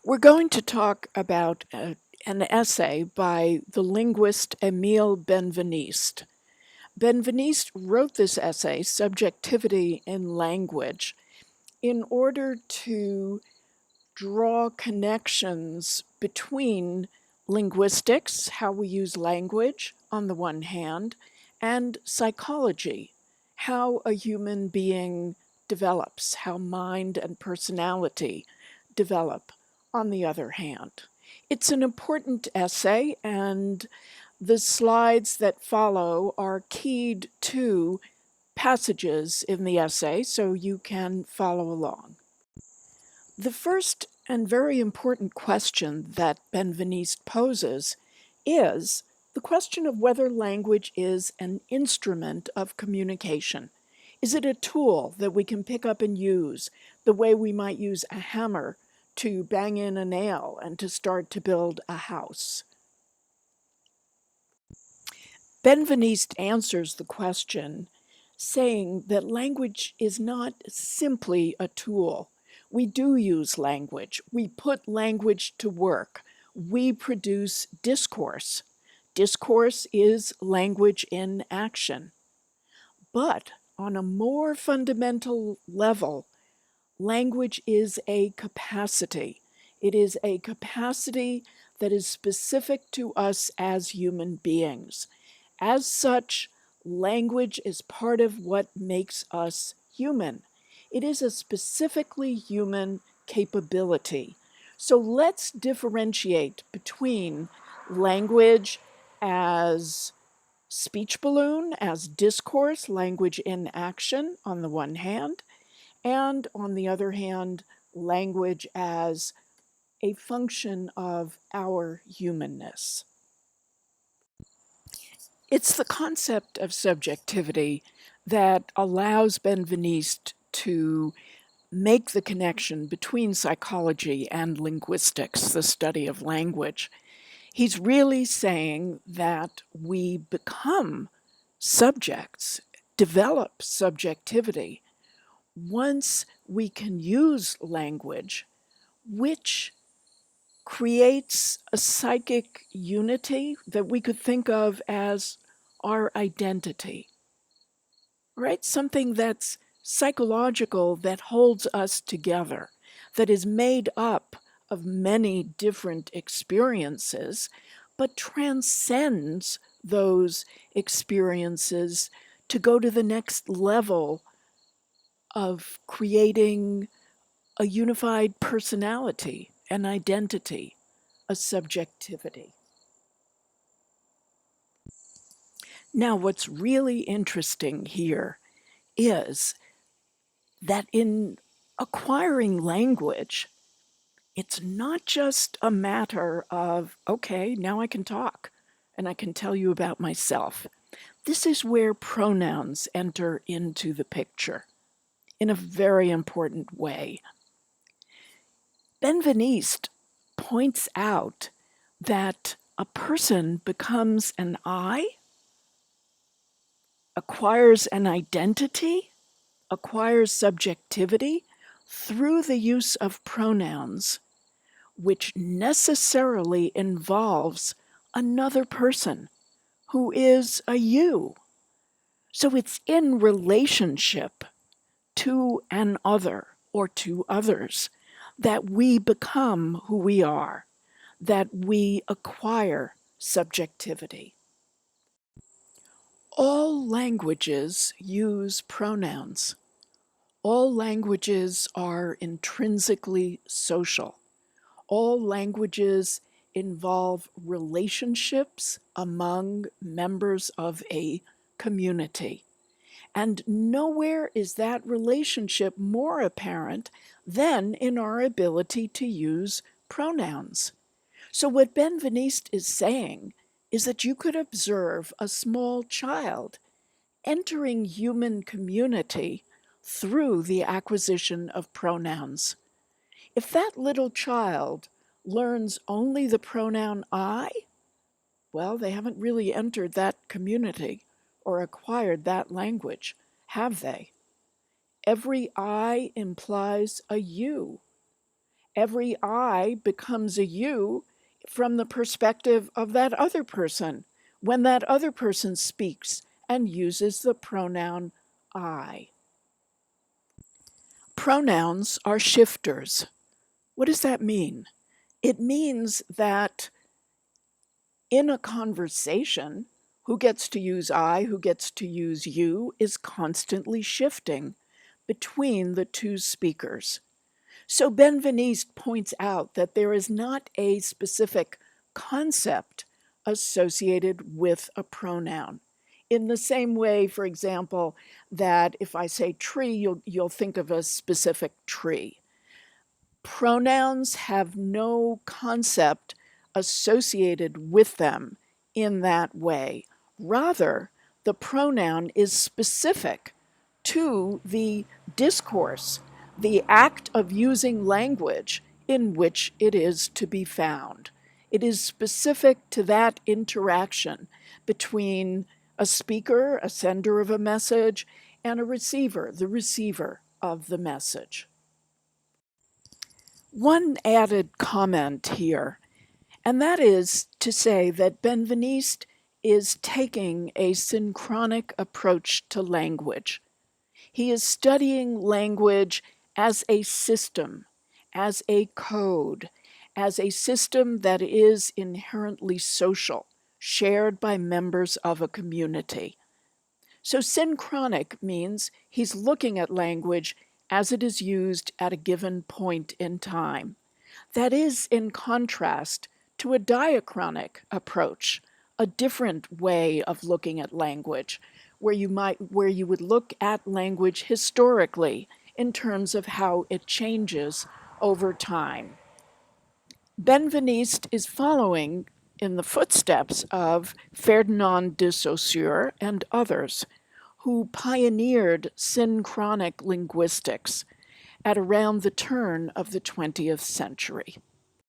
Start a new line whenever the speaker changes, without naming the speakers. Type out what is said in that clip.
We're going to talk about an essay by the linguist Emile Benveniste. Benveniste wrote this essay, Subjectivity in Language, in order to draw connections between linguistics, how we use language on the one hand, and psychology, how a human being develops, how mind and personality develop on the other hand. It's an important essay, and the slides that follow are keyed to passages in the essay so you can follow along. The first and very important question that Benveniste poses is the question of whether language is an instrument of communication. Is it a tool that we can pick up and use the way we might use a hammer to bang in a nail and to start to build a house? Benveniste answers the question saying that language is not simply a tool. We do use language. We put language to work. We produce discourse. Discourse is language in action. But on a more fundamental level, language is a capacity. It is a capacity that is specific to us as human beings. As such, language is part of what makes us human. It is a specifically human capability. So let's differentiate between language as speech balloon, as discourse, language in action on the one hand, and on the other hand, language as a function of our humanness. It's the concept of subjectivity that allows Benveniste to make the connection between psychology and linguistics, the study of language. He's really saying that we become subjects, develop subjectivity, once we can use language, which creates a psychic unity that we could think of as our identity, right? Something that's psychological that holds us together, that is made up of many different experiences, but transcends those experiences to go to the next level of creating a unified personality, an identity, a subjectivity. Now, what's really interesting here is that in acquiring language, it's not just a matter of, okay, now I can talk and I can tell you about myself. This is where pronouns enter into the picture in a very important way. Benveniste points out that a person becomes an I, acquires an identity, acquires subjectivity through the use of pronouns, which necessarily involves another person who is a you. So it's in relationship to an other or to others that we become who we are, that we acquire subjectivity. All languages use pronouns. All languages are intrinsically social. All languages involve relationships among members of a community. And nowhere is that relationship more apparent than in our ability to use pronouns. So what Benveniste is saying is that you could observe a small child entering human community through the acquisition of pronouns. If that little child learns only the pronoun I, well, they haven't really entered that community or acquired that language, have they? Every I implies a you. Every I becomes a you from the perspective of that other person when that other person speaks and uses the pronoun I. Pronouns are shifters. What does that mean? It means that in a conversation, who gets to use I, who gets to use you, is constantly shifting between the two speakers. So Benveniste points out that there is not a specific concept associated with a pronoun. In the same way, for example, that if I say tree, you'll think of a specific tree. Pronouns have no concept associated with them in that way. Rather, the pronoun is specific to the discourse, the act of using language in which it is to be found. It is specific to that interaction between a speaker, a sender of a message, and a receiver, the receiver of the message. One added comment here, and that is to say that Benveniste is taking a synchronic approach to language. He is studying language as a system, as a code, as a system that is inherently social, shared by members of a community. So synchronic means he's looking at language as it is used at a given point in time. That is in contrast to a diachronic approach, a different way of looking at language, where you would look at language historically in terms of how it changes over time. Benveniste is following in the footsteps of Ferdinand de Saussure and others who pioneered synchronic linguistics at around the turn of the 20th century.